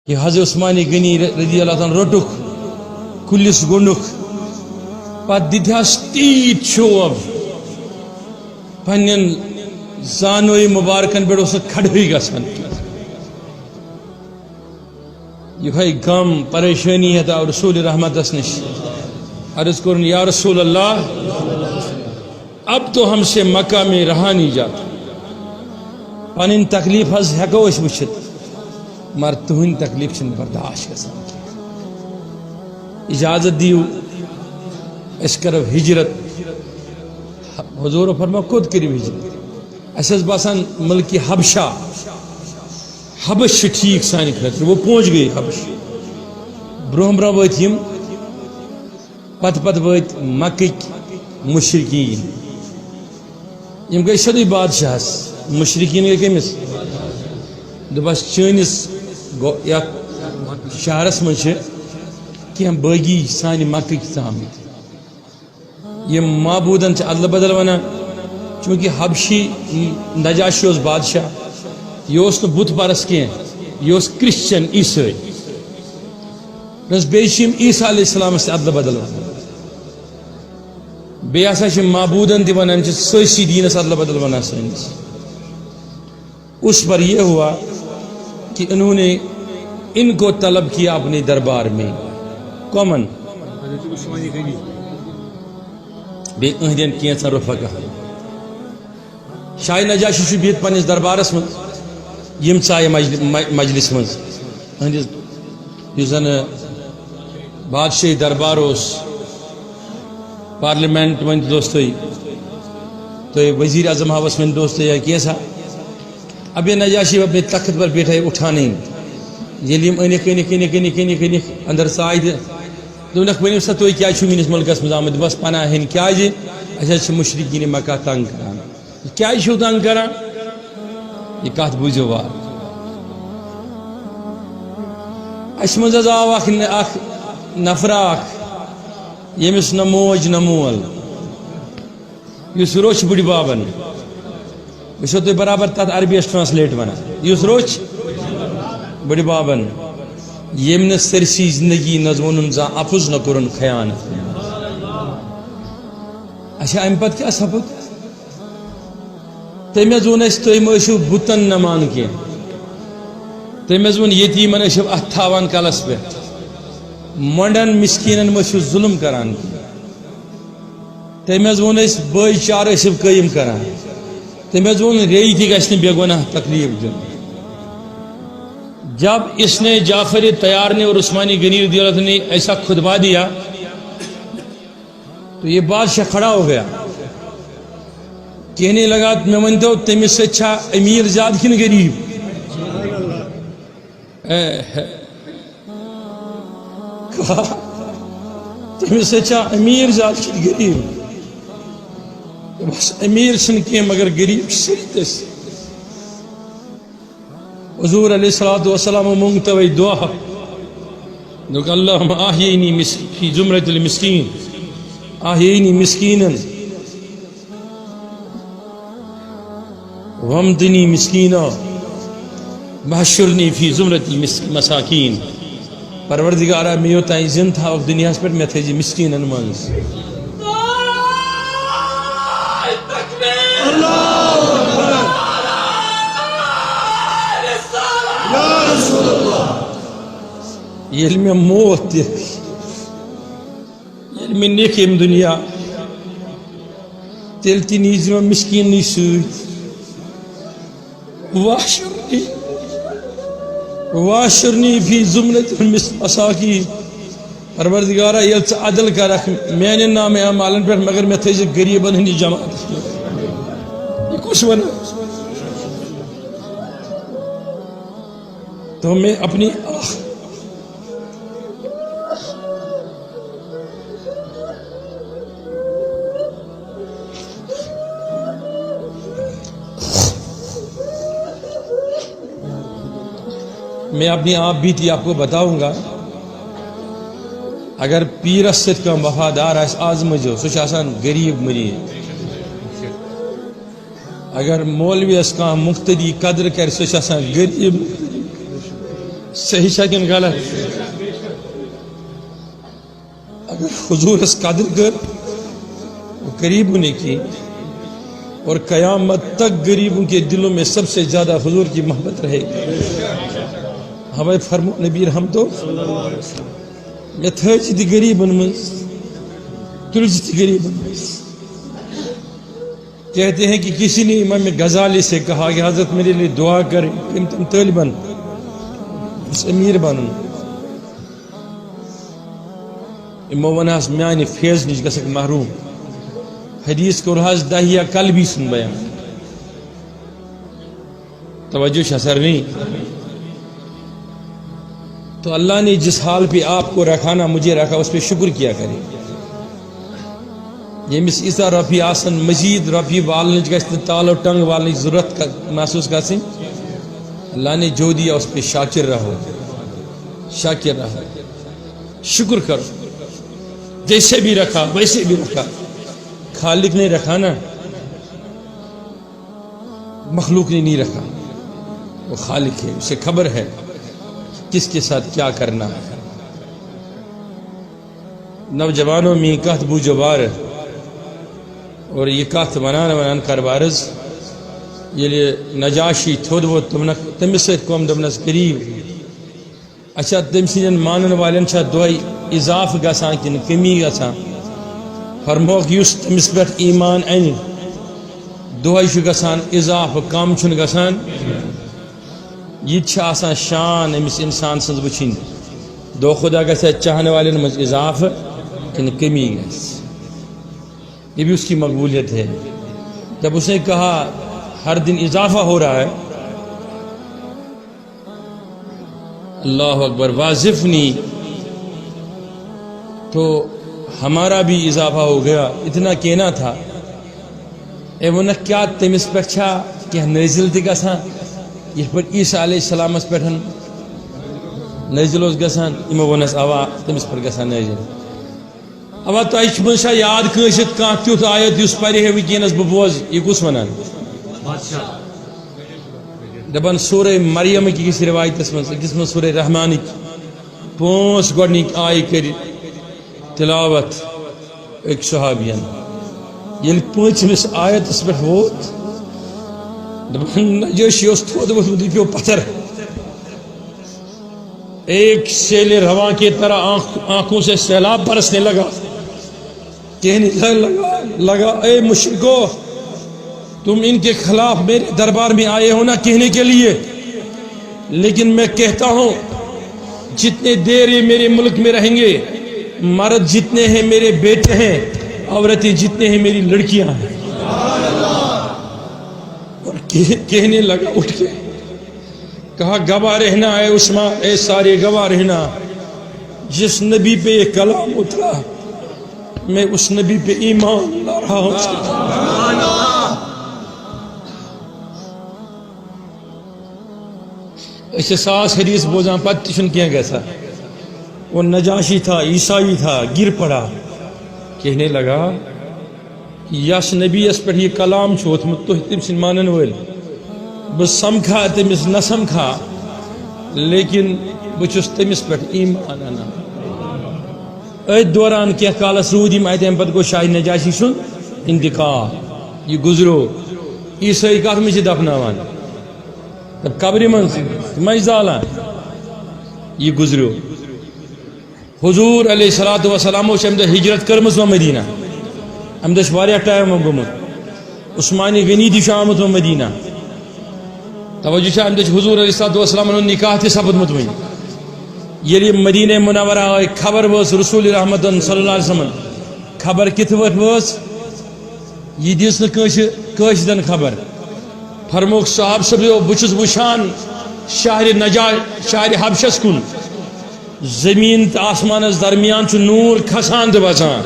کہ حضرت عثمان غنی رضی اللہ تعالیٰ روٹک کلس گنڈک پتہ دتہس تیت شوب پن زانوی مبارکن پہ اس کھڑی گھان یہ غم پریشانی ہے رسول رحمتس نش عرض کرن یا رسول اللہ اب تو ہم سے مکہ میں رہا نہیں جاتا پن تکلیف حض ہیکو اس وچھت مگر تہند تکلیف چھ برداشت گژھان اجازت دیو اس کرو ہجرت حضور فرما کود کرو ہجرت اس باسان ملکی حبشہ حبش ٹھیک سان خاطر وہ پہنچ گئی حبش برہ برہ وت یم پتہ پتہ وت مکک مشرکین یم گئی سیودے بادشاہس مشرکین گئی کمس دپس چٲنِس شہرس من کی باغی سانہ مکک آمت یم معبودن ادل بدل ونان چونکہ حبشی نجاشی اس بادشاہ یہ بت پرس کی یہ کرسچن عیسائی بس بیشیم عیسیٰ علیہ السلام سے ادل بدل ونان بیسا معبودن تہ ونان سیاسی دینس ادل بدل ونان سنس اس پر یہ ہوا کہ انہوں نے ان کو طلب کیا اپنے دربار میں کامن بے اہدین کینچن رفقہ شاہ نجاشی بہت پنس دربارس من یم ژایہ مجلس من زن بادشاہی دربار اس پارلیمنٹ ون دوس تھی وزیر اعظم ہاوس من دوس یا کیسا اب یہ نجاشی اپنے تخت پر بیٹھا اٹھا نہیں یل انک انک انک انک انک انک اندر ژایہ دونک ورنو سا تھی کیا میس ملکس مز آمت بس پناہ ہن کیا اچھا مشرقین مکہ تنگ کران کیا تنگ کران یہ کت بوزو وار اس مز آو اخ نفرا یمس نہ موج نہ مول اس روچ بڑی بابن بس تھی برابر تر عربیس ٹرانسلیٹ ونان اس روچ بڑی بابن یم نا سرسی زندگی نہ ون زان اپز نہ کورن خیانت اچھا ام پتہ کیا سپد تمس ون اس تھی مشو بتن نہ مان کی تمس ون یتیمن اشو ات تھاوان کلس پہ منڈن مسکینن مشو ظلم کران تمس ون اس بھائی چار اشو قائم کران تمس ون ری تھی گھس بے گناہ تکلیف دن جب اس نے جعفر تیار نے اور عثمانی غنی رضی اللہ عنہ نے ایسا خطبہ دیا تو یہ بادشاہ کھڑا ہو گیا کہنے لگا میں منتو تمس سے اچھا امیر زیادہ کن غریب تمس سے اچھا امیر زیادہ کن غریب بس امیر سن کی مگر غریب سرتس حضور علیہ الصلوۃ والسلام منگتوی دعا دوک اللہم آہینی فی زمرۃ المسکین آہینی مسکینا وامدنی مسکینا بحشرنی فی زمرۃ المساکین پروردگارہ میں یوتائیں زند تھا دنیا پر میں تھے مسکینن منز یل میں موت یل میں نیکم دنیا تیل تی نیز میں مسکین سوت واشرنی فی زمرۃ المساکین پروردگارہ یل ژٕ عدل کرکھ میانن نام اعمالن پہ مگر میں تھے غریبن ہندی جماعت یہ کچھ ون تو میں اپنی میں اپنی آپ بیتی آپ کو بتاؤں گا اگر پیرس ست کم وفادار آس آزمجو سو آسان غریب مریض اگر مولوی اس کا مقتدی قدر کر سو آسان غریب صحیح شاکن غلط اگر حضور اس قدر کر قریب ہونے کی اور قیامت تک غریبوں کے دلوں میں سب سے زیادہ حضور کی محبت رہے گی ہمیں فرمو نبی رحم تو میں تھرچ دی غریبن مز تلچ دی غریبن مز کہتے ہیں کہ کسی نے امام غزالی سے کہا کہ حضرت میرے لیے دعا کریں کہ تم طالباً اس امیر بنن امو وناس میانہ فیض نش گژھک محروم حدیث کو رہا داہیہ قلبی سن بیان توجہ شسر نہیں تو اللہ نے جس حال پہ آپ کو رکھا نا مجھے رکھا اس پہ شکر کیا کرے یمس ایسا رفیع آسن مزید رفیع والنچ گھس تال و ٹنگ والنچ ضرورت محسوس کرسن اللہ نے جو دیا اس پہ شاکر رہو شکر کرو جیسے بھی رکھا ویسے بھی رکھا خالق نے رکھا نا مخلوق نے نہیں رکھا وہ خالق ہے اسے خبر ہے کس کے ساتھ کیا کرنا ہے نوجوانوں میں کہت بوجھو بار اور یہ کہت ونان کربارز یہ نجاشی تھود وہ تمس ست قوم دمنس قریب اچھا تم سن مانن والن چھا دعائی اضاف گسان کن کمی گسان فرموک یس تمس پہ ایمان ان دعائی گسان اضاف کم چھن گسان یہ آسان شان امس انسان سن وچن دو خدا گھا چاہنے والن مز اضاف کن کمی گس یہ بھی اس کی مقبولیت ہے جب اس نے کہا ہر دن اضافہ ہو رہا ہے اللہ اکبر واضفنی تو ہمارا بھی اضافہ ہو گیا اتنا کہنا تھا اے وہ کیا تمس پہ کیا نازل تہ گژھان یہ پہ عیسیٰ علیہ السلام پہ نازل گژھان یمو وونس اوا تمس پہ گژھان نازل اوا تہ منشا یاد کٲنٛسہِ کانٛہہ تیُتھ آیت یُس پرِ ہے وٕنکٮ۪نس بہٕ بوزٕ یہ کُس ونان دپان سورہ مریم کس روایتس من سورہ رحمانک 5 گۄڈنِکۍ آیہِ کٔرِ تلاوت ایک صحابین یل 5مِس آیتس پہ ووت نجاشی اس تھود ووتمُت یہِ پیوٚو پتھر ایک سیل رواں کی طرح آنکھوں سے سیلاب برسنے لگا کہنے لگا اے مشرکو تم ان کے خلاف میرے دربار میں آئے ہو نا کہنے کے لیے لیکن میں کہتا ہوں جتنے دیر یہ میرے ملک میں رہیں گے مرد جتنے ہیں میرے بیٹے ہیں عورتیں جتنے ہیں میری لڑکیاں ہیں اور کہنے لگا اٹھ کے کہا گواہ رہنا اے عثمان اے سارے گواہ رہنا جس نبی پہ یہ کلام اترا میں اس نبی پہ ایمان لا رہا ہوں ایسے ساس حدیث بوزاں پتہ چھن کیا گیسا وہ نجاشی تھا عیسائی تھا گر پڑا کہنے لگا یس نبی اس پر یہ کلام چھوت مت تو تم سن مانن ول بس سمکھا تمس نہ سمکھا لیکن بچس تمس پر ایمان انا ات دوران کیا کالس رود یم اتم پتہ گو شاہ نجاشی سن انتقال یہ گزرو عیسائی کت مجھ دفناوان قبر من زالان یہ گزرو حضور علیہ الصلوۃ والسلام ام دہ ہجرت کرمز و مدینہ ام دہ واریاہ ٹائم گومت عثمانی غنی تہ آمت و مدینہ توجہ ام دہ حضور علیہ الصلوۃ والسلام نکاح تہ سپدمت ون یل مدینہ منورہ آئی خبر وس رسول رحمت صلی اللہ علیہ وسلم خبر کت وت وس یہ دس نشدن خبر فرموک صاحب صبح بچس وشان شہر حبشس کن زمین تو آسمان درمیان نور کھسان تو بچان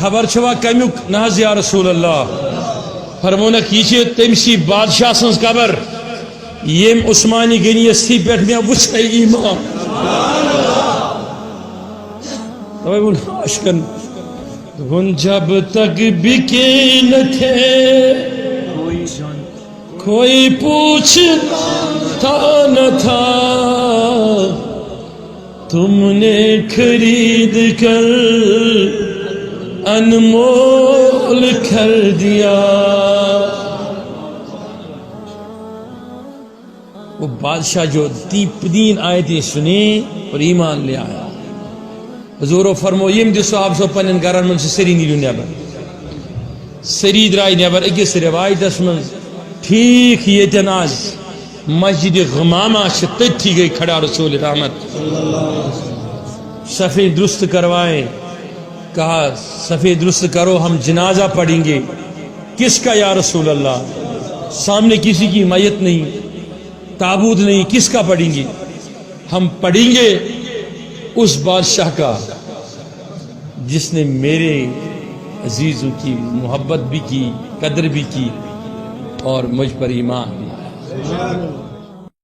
خبر چھوا کمیک نہ یا رسول اللہ فرمونک یہ تمسی بادشاہ سن قبر یم عثمانی غنیس تھی پہ میں وچھ ایمان اشکن جب تک بکے نہ تھے کوئی پوچھ سستا نہ تھا تم نے خرید کر انمول کر دیا. وہ بادشاہ جو دین آیتیں سنی اور ایمان لے آیا. حضور فرمو یم دِ صحاب سو پنن گرن من سری نیرو نیبر. سری درائے نیبر. اکس روایتس من ٹھیک یتن آز مسجد غمامہ تھی گئی کھڑا رسول رحمت. صفیں درست کروائیں. کہا صفیں درست کرو ہم جنازہ پڑھیں گے. کس کا یا رسول اللہ؟ سامنے کسی کی میت نہیں، تابوت نہیں، کس کا پڑھیں گے؟ ہم پڑھیں گے اس بادشاہ کا جس نے میرے عزیزوں کی محبت بھی کی، قدر بھی کی اور مجھ پر ایمان بھی.